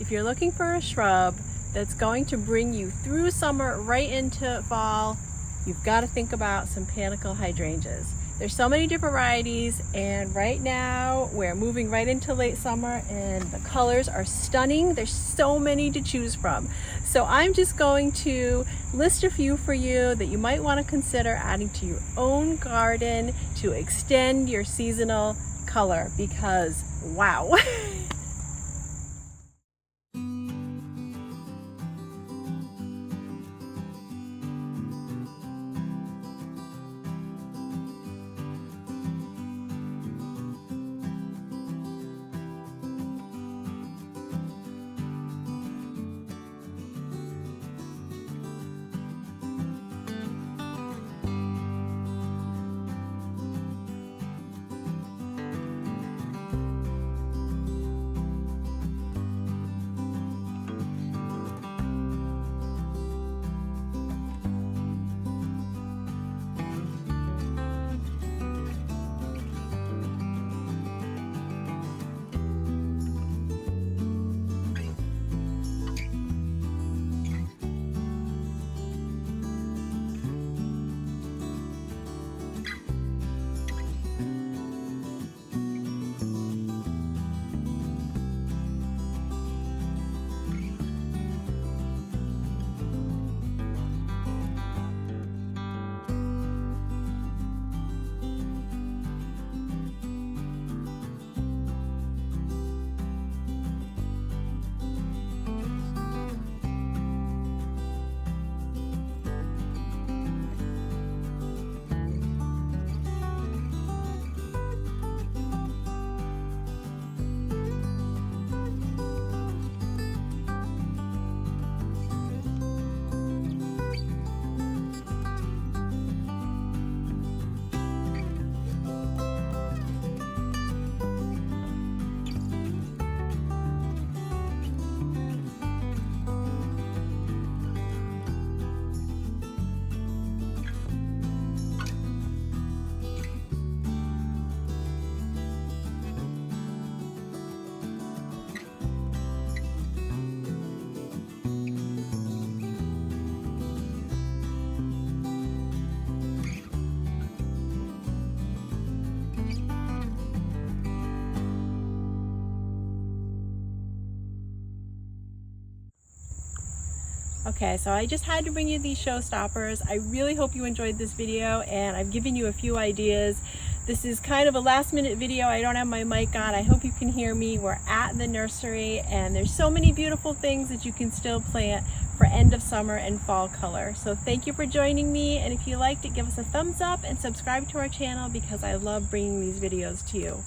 if you're looking for a shrub that's going to bring you through summer right into fall, you've got to think about some panicle hydrangeas. There's so many different varieties, and right now we're moving right into late summer and the colors are stunning. There's so many to choose from. So I'm just going to list a few for you that you might want to consider adding to your own garden to extend your seasonal color, because wow. Okay, so I just had to bring you these showstoppers. I really hope you enjoyed this video, and I've given you a few ideas. This is kind of a last minute video. I don't have my mic on. I hope you can hear me. We're at the nursery, and there's so many beautiful things that you can still plant for end of summer and fall color. So thank you for joining me, and if you liked it, give us a thumbs up and subscribe to our channel, because I love bringing these videos to you.